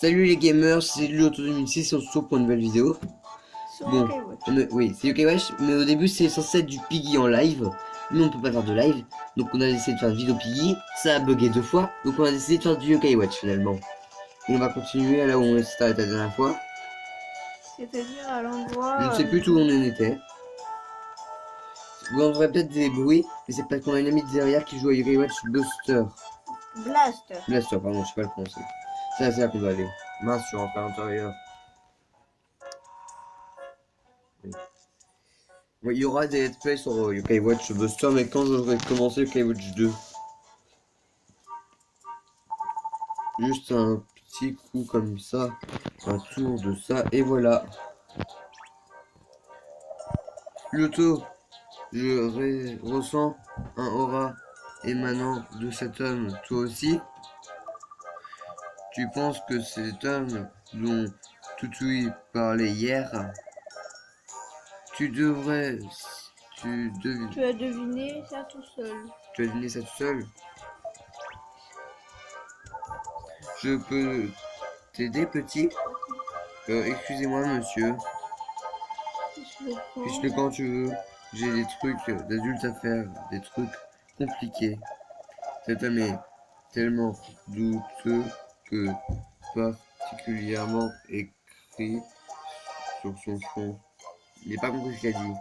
Salut les gamers, c'est Luauto 2006 et on se retrouve pour une nouvelle vidéo. Bon, oui, c'est UK Watch, mais au début c'est censé être du Piggy en live. Nous on peut pas faire de live, donc on a décidé de faire une vidéo Piggy. Ça a bugué 2 fois, donc on a décidé de faire du UK Watch finalement. Et on va continuer là où on s'est arrêté la dernière fois. C'est-à-dire à l'endroit... Je ne sais plus où on en était. Vous entendrez peut-être des bruits, mais c'est parce qu'on a une amie derrière qui joue à UK Watch Blaster. Blaster, pardon, je sais pas le prononcer. C'est là qu'on doit aller. Mince, je suis rentré à l'intérieur. Oui. Oui, il y aura des let's play sur UK Watch Buster, mais quand j'aurai commencé UK Watch 2. Juste un petit coup comme ça, un tour de ça, et voilà. Luauto, je ressens un aura émanant de cet homme, toi aussi. Tu penses que cet homme dont Toutouille parlait hier, tu devrais... Tu as deviné ça tout seul. Tu as deviné ça tout seul? Je peux t'aider, petit? Excusez-moi, monsieur. Fiche-le quand tu veux. J'ai des trucs d'adultes à faire, des trucs compliqués. Cet homme est tellement douteux que particulièrement écrit sur son front. Il n'est pas compris ce qu'il a dit.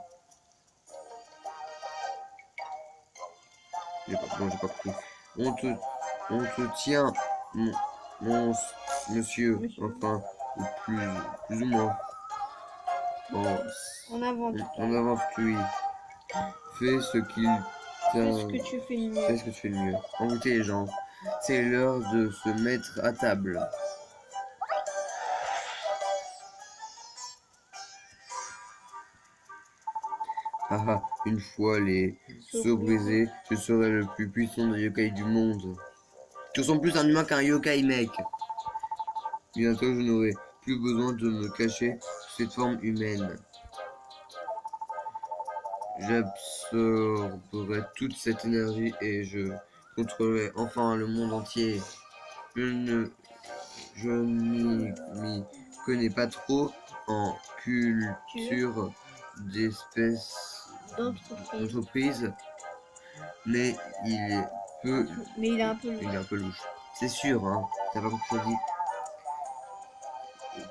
J'ai pas compris. On te tient, mon monsieur, enfin, ou plus ou moins. En avant. En avance, oui. Fais ce qu'il Fais ce que tu fais le mieux. Fais ce que tu fais le mieux. Envoûtez les gens. C'est l'heure de se mettre à table. Haha, une fois les seaux brisés, je serai le plus puissant des yokai du monde. Tu ressembles plus à un humain qu'un yokai, mec. Bientôt, je n'aurai plus besoin de me cacher sous cette forme humaine. J'absorberai toute cette énergie et je contrôlerai enfin le monde entier. Je m'y connais pas trop en culture d'espèces d'entreprise, mais il est un peu louche. C'est sûr, hein. T'as pas compris dit.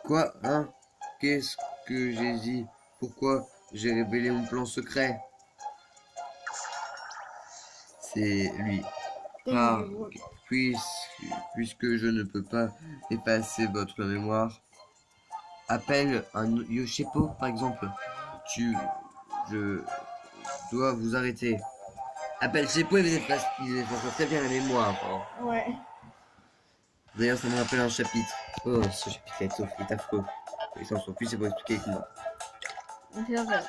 Quoi, hein? Qu'est-ce que j'ai dit? Pourquoi j'ai révélé mon plan secret? C'est lui. Ah, puisque je ne peux pas effacer votre mémoire, appelle un Yoshipo par exemple. Je dois vous arrêter. Appelle Shepo et il efface très bien la mémoire. Hein. Ouais. D'ailleurs, ça me rappelle un chapitre. Oh, ce chapitre est affreux. Et ça, on s'en fiche, c'est pour expliquer avec moi. C'est ça, quand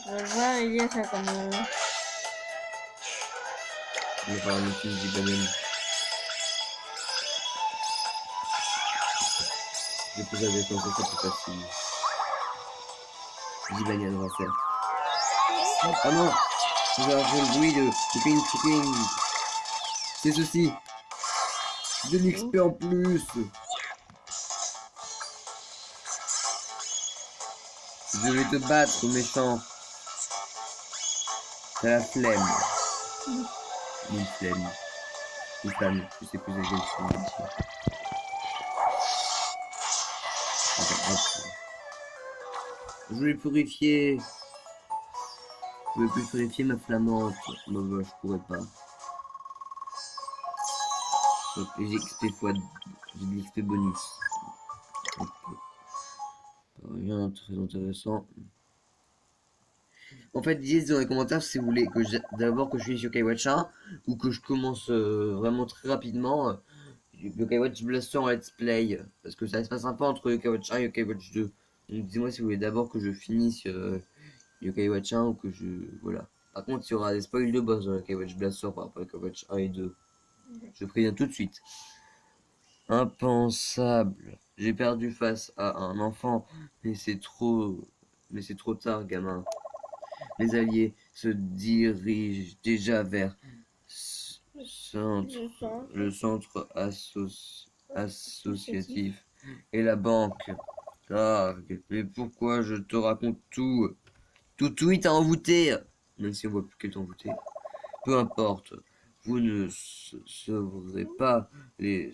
on le voir, il y a ça comme... On va faire un outil de banane. Je peux ça avec ça plus facile. 10 bananes, on va faire. Oh non! Vous avez fait le bruit de chicken. C'est ceci. De l'XP en plus. Je vais te battre, méchant. T'as la flemme. Une flemme. Une flamme. Je sais plus exactement ce que je dis. Attends, hop. Je vais purifier. Je vais plus purifier ma flammante. Non, bah, je pourrais pas. Donc, les XP fois. J'ai de l'XP bonus. Donc, rien de très intéressant. En fait, dites dans les commentaires si vous voulez que d'abord que je finisse Yokai Watch 1 ou que je commence vraiment très rapidement Yokai Watch Blaster en let's play. Parce que ça se passe un peu entre Yokai Watch 1 et Yokai Watch 2. Donc dis-moi si vous voulez d'abord que je finisse Yokai Watch 1 ou que je... Voilà. Par contre, il y aura des spoils de boss dans Yokai Watch Blaster par rapport à Yokai Watch 1 et 2. Je préviens tout de suite. Impensable. J'ai perdu face à un enfant, mais c'est trop tard, gamin. Les alliés se dirigent déjà vers le centre associatif et la banque. Ah, mais pourquoi je te raconte tout? Tout, il t'a envoûté. Même si on voit plus qu'elle t'a envoûté. Peu importe. Vous ne saurez pas les...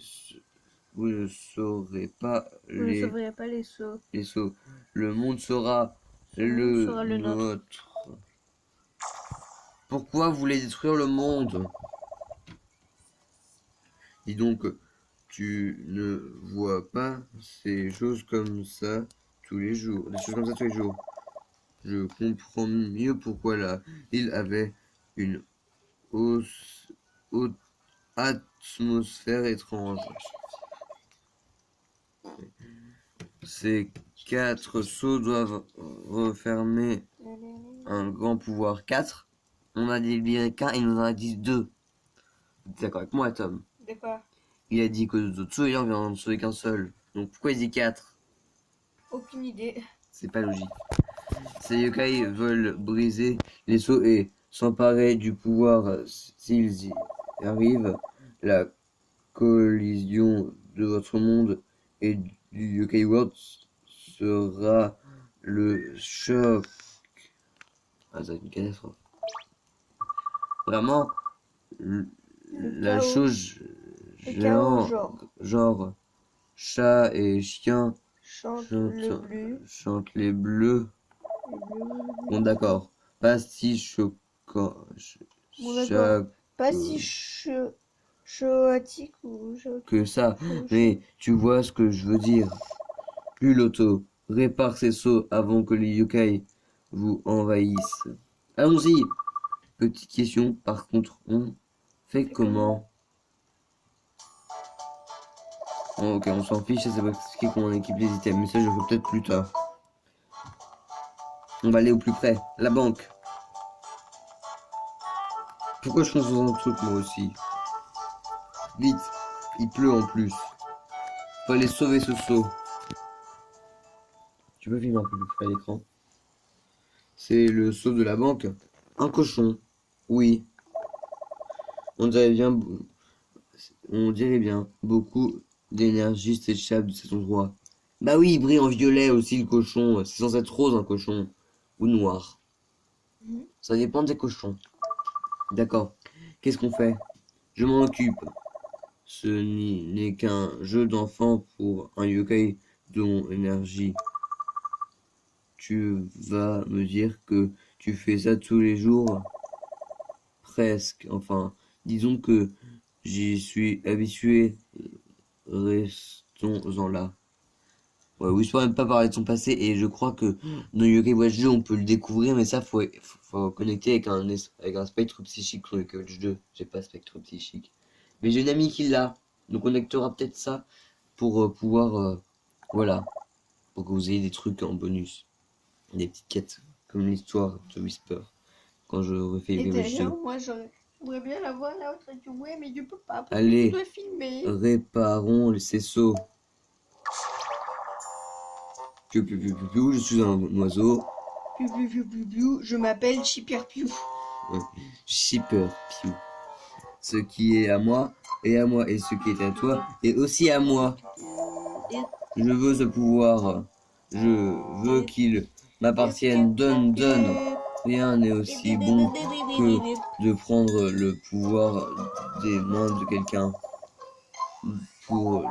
Vous ne saurez pas Vous ne sauverez pas les sauts. les sauts. Le monde sera monde sera le nôtre. nôtre. Pourquoi vous voulez détruire le monde? Dis donc, tu ne vois pas ces choses comme ça tous les jours. Des choses comme ça tous les jours. Je comprends mieux pourquoi là, il avait une haute atmosphère étrange. Ces 4 sauts doivent refermer un grand pouvoir. 4? On a dit bien qu'un et il nous en a dit 2. D'accord avec moi, Tom? De quoi? Il a dit que d'autres sauts, il en vient d'en sauver qu'un seul. Donc pourquoi il dit 4? Aucune idée. C'est pas logique. Ces yokai veulent briser les sauts et s'emparer du pouvoir. S'ils y arrivent, la collision de votre monde et du Yokai World sera le choc. Ah, ça va être une catastrophe. Vraiment, la chaos. chose Le chaos, genre chat et chien Chante le bleu. chantent les bleus. Bon, d'accord. Pas si choquant. Bon, d'accord. Pas si chaotique ou que ça. Mais tu vois ce que je veux dire. Puloto, répare ces sauts avant que les yokai vous envahissent. Allons-y. Petite question, par contre, on fait comment? Oh, ok, on s'en fiche, ça c'est pas expliqué comment on équipe les items, mais ça je le ferai peut-être plus tard. On va aller au plus près, la banque. Pourquoi je pense dans un truc moi aussi? Vite, il pleut en plus. Faut aller sauver ce saut. Tu peux filmer un peu plus près à l'écran? C'est le saut de la banque. Un cochon. Oui. On dirait bien beaucoup d'énergie s'échappe de cet endroit. Bah oui, il brille en violet aussi le cochon. C'est censé être rose un cochon. Ou noir. Ça dépend des cochons. D'accord. Qu'est-ce qu'on fait? Je m'en occupe. Ce n'est qu'un jeu d'enfant pour un yokai dont énergie. Tu vas me dire que tu fais ça tous les jours? Presque. Enfin, disons que j'y suis habitué. Restons-en là. Ouais, oui, je pourrais même pas parler de son passé et je crois que dans Yokai Watch 2 on peut le découvrir, mais ça faut connecter avec un spectre psychique sur Yokai Watch 2. J'ai pas spectre psychique. Mais j'ai une amie qui l'a. Donc on connectera peut-être ça pour pouvoir voilà. Pour que vous ayez des trucs en bonus. Des petites quêtes. Comme l'histoire de Whisper. Quand je refais Yokai Watch 2. Moi j'aimerais bien la voir là, autre que ouais, mais je peux pas. Allez, je dois filmer. réparons ces sauts. Je suis un oiseau. Je m'appelle Chipperpiou. Ouais. Shipper Pew. Ce qui est à moi est à moi, et ce qui est à toi est aussi à moi. Je veux ce pouvoir. Je veux qu'il m'appartienne. Donne. Rien n'est aussi bon que de prendre le pouvoir des mains de quelqu'un pour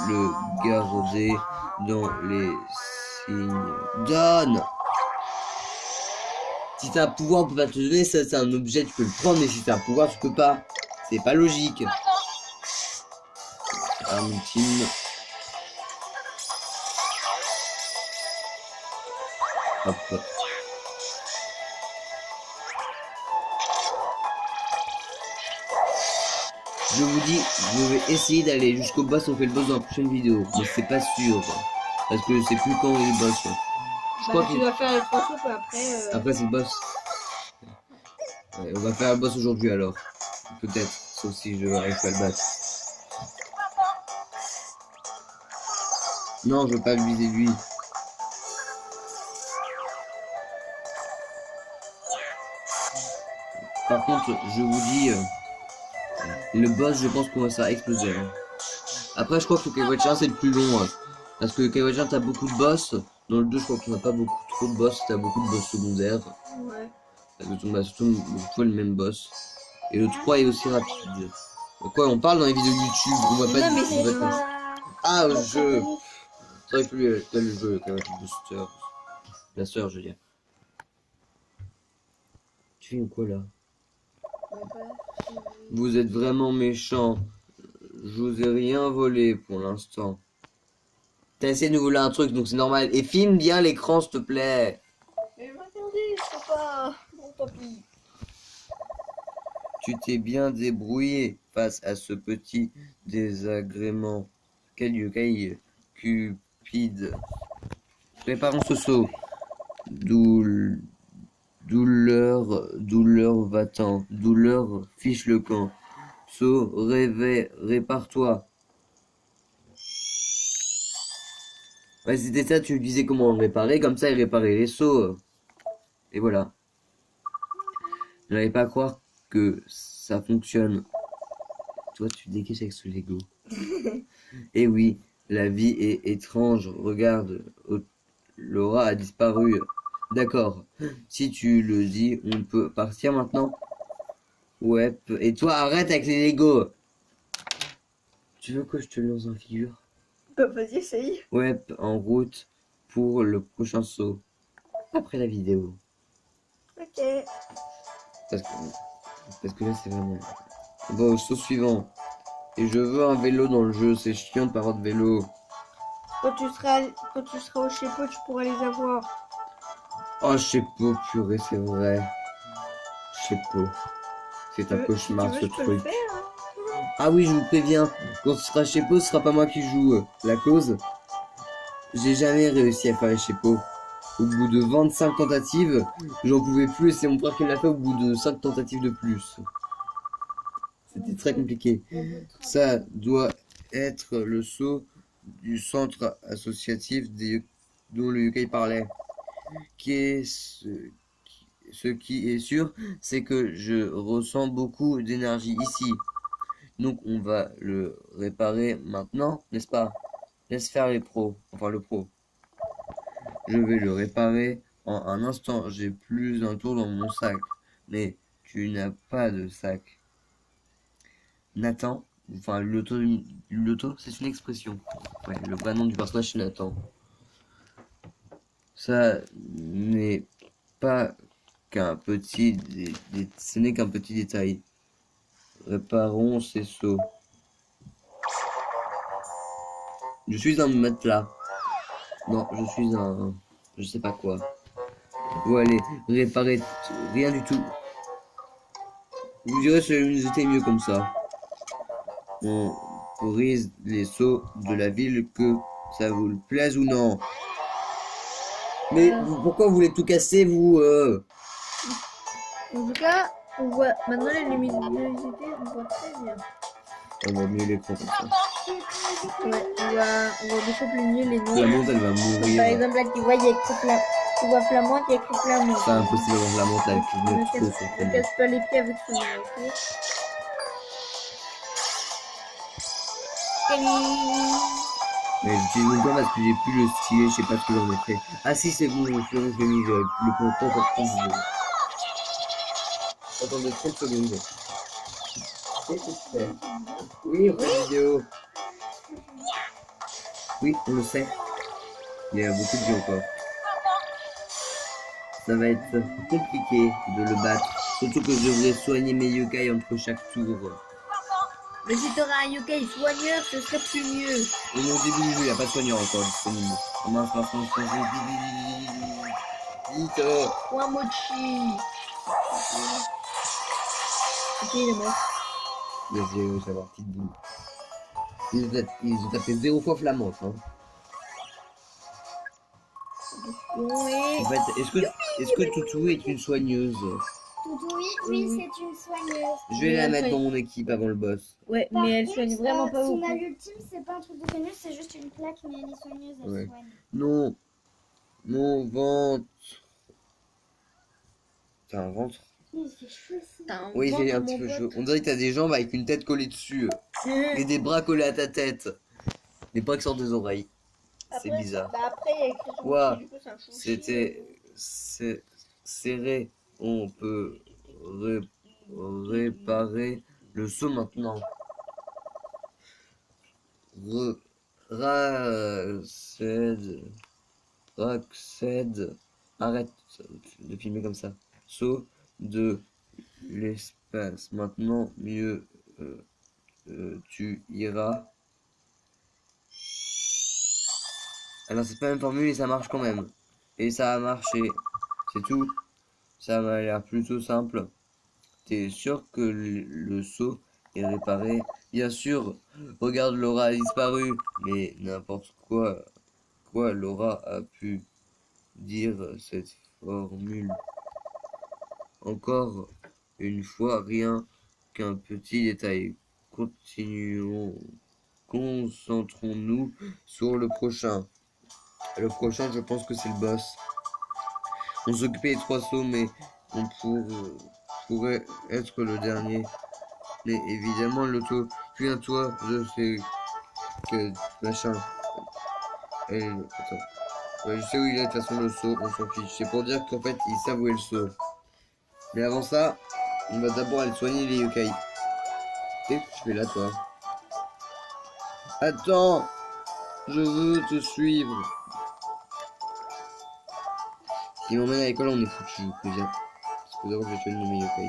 le garder dans les signes. Donne! Si t'as un pouvoir, on peut pas te donner, ça c'est un objet, tu peux le prendre, mais si t'as un pouvoir, tu peux pas. C'est pas logique. Arme ultime. Hop. Je vous dis, je vais essayer d'aller jusqu'au boss, on fait le boss dans la prochaine vidéo. Mais c'est pas sûr. Parce que c'est plus quand il est le boss. Je crois tu dois faire le poisson, puis après... Après c'est le boss. Ouais, on va faire le boss aujourd'hui alors. Peut-être. Sauf si je n'arrive pas à le battre. Non, je veux pas viser lui. Par contre, je vous dis... le boss, je pense qu'on va se faire exploser. Après, je crois que Yokai Watch 1 c'est le plus long. Parce que Kawajan, t'as beaucoup de boss. Dans le 2, je crois qu'on n'a pas beaucoup trop de boss. T'as beaucoup de boss secondaires. Ouais. Parce que tu as surtout fois le même boss. Et le 3 est aussi rapide. De quoi on parle dans les vidéos YouTube? On voit Mais pas non, de mais c'est réponse. Ah, le jeu! C'est vrai que lui, t'as le jeu, Kawajan Booster. La sœur, je veux dire. Tu fais quoi là? Vous êtes vraiment méchant. Je vous ai rien volé pour l'instant. T'as essayé de nous voler un truc, donc c'est normal. Et filme bien l'écran, s'il te plaît. Mais regardez, je peux pas. Bon, tant pis. Tu t'es bien débrouillé face à ce petit désagrément. Quel yokai cupide. Préparons ce saut. Douleur va-t'en. Douleur fiche le camp. Saut, réveille, répare-toi. Ouais, c'était ça, tu lui disais comment le réparer, comme ça il réparait les sauts. Et voilà. Je n'arrive pas à croire que ça fonctionne. Toi, tu dégages avec ce Lego. Eh oui, la vie est étrange. Regarde, Laura a disparu. D'accord. Si tu le dis, on peut partir maintenant? Ouais. Et toi, arrête avec les Lego. Tu veux que je te lance en figure? Bah, vas-y, essaye. Ouais, en route pour le prochain saut. Après la vidéo. Ok. Parce que là, c'est vraiment... Bon, au saut suivant. Et je veux un vélo dans le jeu. C'est chiant de pas avoir de vélo. Quand tu seras au Shepo, tu pourras les avoir. Oh, je sais pas, purée, c'est vrai. Je sais pas. C'est un cauchemar, si ce tu veux, je peux le truc. faire, hein. Ah oui, je vous préviens. Quand ce sera chez Po, ce sera pas moi qui joue. La cause, j'ai jamais réussi à faire les Shepo. Au bout de 25 tentatives, j'en pouvais plus et c'est mon frère qui l'a fait au bout de 5 tentatives de plus. C'était très compliqué. Ça doit être le saut du centre associatif dont le yokai parlait. Ce qui est sûr, c'est que je ressens beaucoup d'énergie ici. Donc on va le réparer maintenant, n'est-ce pas? Laisse faire les pros, enfin le pro. Je vais le réparer en un instant. J'ai plus d'un tour dans mon sac. Mais tu n'as pas de sac. Nathan, enfin l'auto, c'est une expression. Ouais, le vrai nom du personnage c'est Nathan. Ça n'est pas qu'un petit, ce n'est qu'un petit détail. Réparons ces seaux. Je suis un matelas. Non, je suis un... Je sais pas quoi. Bon, allez, réparer rien du tout. Vous direz que c'était mieux comme ça. On brise les seaux de la ville, que ça vous le plaise ou non. Mais pourquoi vous voulez tout casser, vous En tout cas, on voit maintenant la luminosité, on voit très bien. On voit mieux l'écran comme ça. Ouais, on voit beaucoup plus mieux les noms. Flamande, elle va Comme mourir. par exemple, là, tu vois, il y a écrit tu vois Flamande, il y a écrit Flamande. C'est impossible d'avoir Flamande avec une Ne trop casse, sur ne casse pas les pieds avec ce nom, ok? Mais j'utilise mon doigt parce que j'ai plus le stylet, je sais pas ce que j'en ai fait. Ah si, c'est bon, je l'ai mis le ponton pour prendre. Attendez 30 secondes. Qu'est-ce que tu fais? Oui, on fait une vidéo. Oui, on le sait. Il y a beaucoup de vie encore. Ça va être compliqué de le battre. Surtout que je devrais soigner mes yokai entre chaque tour. Mais si t'aurais un yokai soigneur, ce serait plus mieux. Au début du jeu, il n'y a pas de soigneur encore disponible. Oh mince, vite. Ou un mochi. Ok, il est mort. Vas-y, ça va, petite boule. Ils ont tapé 0 fois Flamante. Hein. Oui. En fait, est-ce que Toutou est une soigneuse? Toutou, oui, c'est une soigneuse. Je vais la mettre dans mon équipe avant le boss. Ouais, Par mais elle contre, soigne vraiment pas son beaucoup. ultime, c'est pas un truc de soigneuse, c'est juste une plaque, mais elle est soigneuse, elle Ouais. soigne. Non, mon ventre. T'as un ventre? Il fait chaud aussi. Oui, j'ai un petit peu chaud. On dirait que t'as des jambes avec une tête collée dessus. Et des bras collés à ta tête. Des bras qui sortent des oreilles. C'est Après, bizarre. Bah après, il y a écrit sur Quoi? le du coup, c'est un chouchi. C'est serré. On peut réparer le saut maintenant. Raccède. Arrête de filmer comme ça. Saut de l'espace. Maintenant, mieux tu iras. Alors c'est pas la même formule et ça marche quand même. Et ça a marché. C'est tout. Ça m'a l'air plutôt simple. T'es sûr que le saut est réparé? Bien sûr. Regarde, Laura a disparu. Mais n'importe quoi. Quoi Laura a pu dire cette formule? Encore une fois, rien qu'un petit détail. Continuons. Concentrons-nous sur le prochain. Le prochain, je pense que c'est le boss. On s'occupait des 3 sauts, mais on pourrait être le dernier. Mais évidemment, l'auto, souviens-toi de ces que machin. Attends. Ouais, je sais où il est, de toute façon, le saut, on s'en fiche. C'est pour dire qu'en fait, il savent où est le saut. Mais avant ça, on va d'abord aller soigner les yokai. Qu'est-ce que tu fais là, toi? Attends, je veux te suivre. S'il m'emmène à l'école, on est foutu, je vous préviens. Parce que d'abord, je vais soigner mes yokai.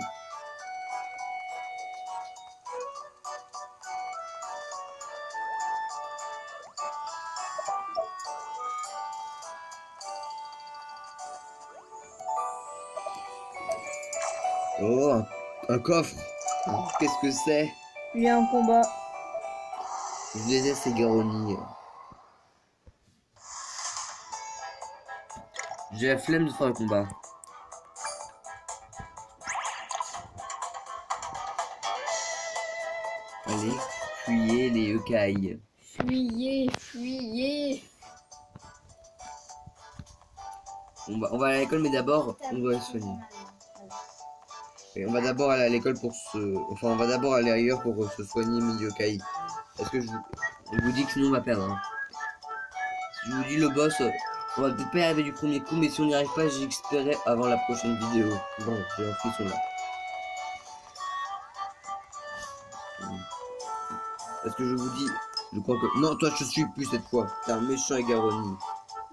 Oh, un coffre. Qu'est-ce que c'est? Il y a un combat. Je déteste ces Garoni. J'ai la flemme de faire le combat. Allez, fuyez les yokai. Fuyez. On va aller à l'école, mais d'abord, on doit se soigner. Et on va d'abord aller à l'école pour se... Enfin, on va d'abord aller ailleurs pour se soigner mes yokai. Parce que je vous dis que sinon on va perdre. Hein. Si je vous dis le boss, on va peut-être pas y arriver du premier coup, mais si on n'y arrive pas, j'expérerai avant la prochaine vidéo. Bon, j'ai un frisson là. Parce que je vous dis, je crois que... Non, toi je suis plus cette fois. T'es un méchant Garoni.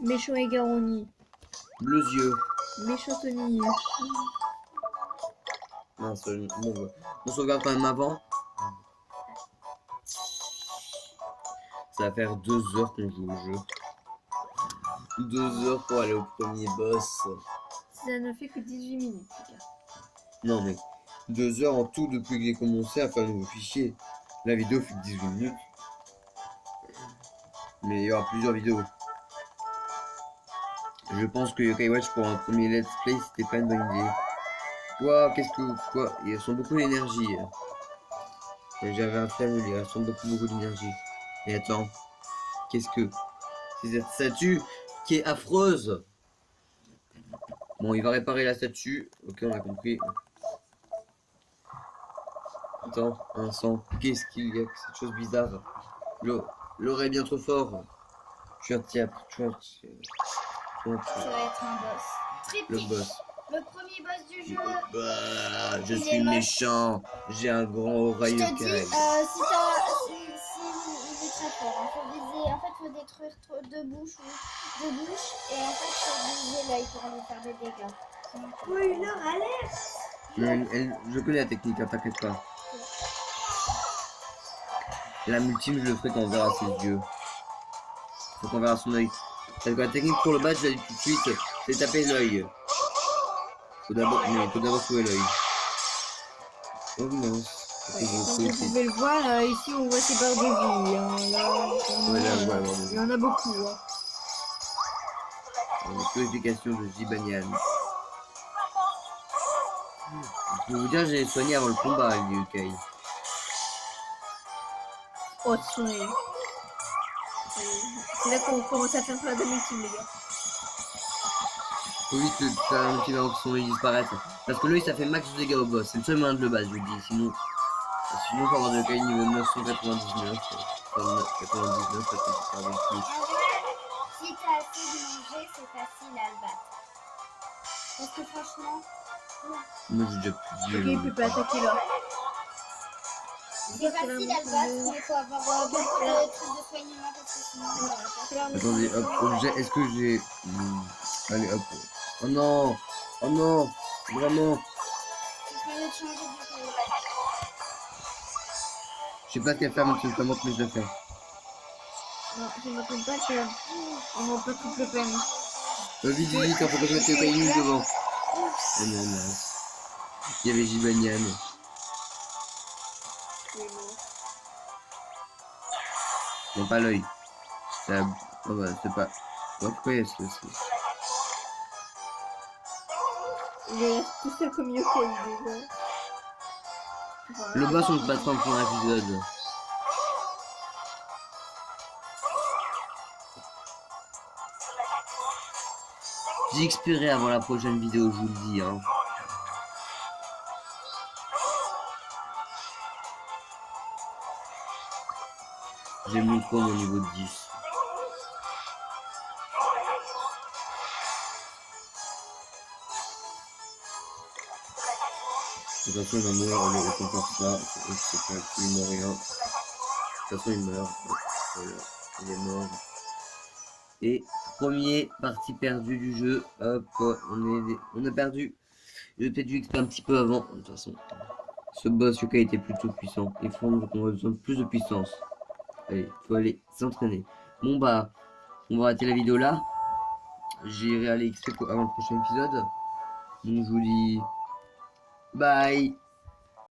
Méchant et Garoni. Bleus yeux. Méchant Tony. Mince, bon, on sauvegarde quand même avant. Ça va faire 2 heures qu'on joue au jeu. 2 heures pour aller au premier boss. Ça ne fait que 18 minutes, les gars. Non mais 2 heures en tout depuis que j'ai commencé à faire un nouveau fichier. La vidéo fait 18 minutes. Mais il y aura plusieurs vidéos. Je pense que Yokai Watch pour un premier let's play c'était pas une bonne idée. Quoi, ils sont beaucoup d'énergie. J'avais un flemme, ils sont beaucoup d'énergie. Mais attends, qu'est-ce que c'est cette statue qui est affreuse? Bon, il va réparer la statue. Ok, on a compris. Attends, un sang. Qu'est-ce qu'il y a? Cette chose bizarre. L'oreille bien trop fort. Tu Ça va être un boss. Le Triptyque. boss. Le premier boss du jeu. Bah, je Il suis est moche. méchant. J'ai un grand oreille Je de te dis, caille. il est très fort. Hein. Faut viser, en fait, faut détruire 2 bouches et en fait, faut viser l'œil pour lui faire des dégâts. Spoiler alerte. Je connais la technique, hein, t'inquiète pas. La multime, je le ferai quand on verra ses yeux. Faut qu'on verra son œil. Parce que la technique pour le badge, je l'ai dit tout de suite, c'est taper l'œil. Faut d'abord trouver l'œil. Oh mince. Comme vous pouvez le voir, ici on voit ses barres de vie. Hein. Là, il y en a beaucoup. Hein. Purification de Zibanian. Je peux vous dire, j'ai soigné avant le combat, les yokai. Oh, c'est là qu'on commence à faire plein de multiples, les gars. Faut vite que t'as un petit avant que son œil disparaisse. Parce que l'œil ça fait max de dégâts au boss. C'est le seul moyen de le battre, je vous dis. Sinon faut avoir de yokai niveau 999. 99, ça peut faire avec plus. pas assez de manger, c'est facile à le battre. Parce que franchement, Moi j'ai déjà plus Ok, il peut pas attaquer là. c'est facile à le battre, mais il faut avoir beaucoup de trucs de soignement parce que sinon, Attendez, hop, objet, est-ce que j'ai... Allez, hop. Oh non. Oh non. Vraiment. c'est mieux de changer de caillou. Je sais pas ce qu'elle fait, mais c'est comment que je le fais. Non, je ne m'attends pas que on n'a pas toute le peine. Vite, vite, vite, faut que je mette le caillou devant. Oh non, mince. Il y avait Gibanian. Non, pas l'œil. Ça... Oh bah, c'est pas... Oh, pourquoi il y a ce... Il est tout seul comme Yokai déjà. Le boss, on se battra en premier épisode. J'expirerai avant la prochaine vidéo, je vous le dis. Hein. J'ai mon trône au niveau de 10. De toute façon, il va mourir, on ne récompense pas. C'est pas qu'il meurt rien. De toute façon, il meurt. Voilà, il est mort. Et premier partie perdue du jeu. Hop, on a perdu. J'ai peut-être dû XP un petit peu avant. De toute façon, ce boss Yokai était plutôt puissant. Il faut qu'on a besoin de plus de puissance. Allez, faut aller s'entraîner. Bon bah, on va arrêter la vidéo là. J'irai aller XP avant le prochain épisode. Donc je vous dis bye.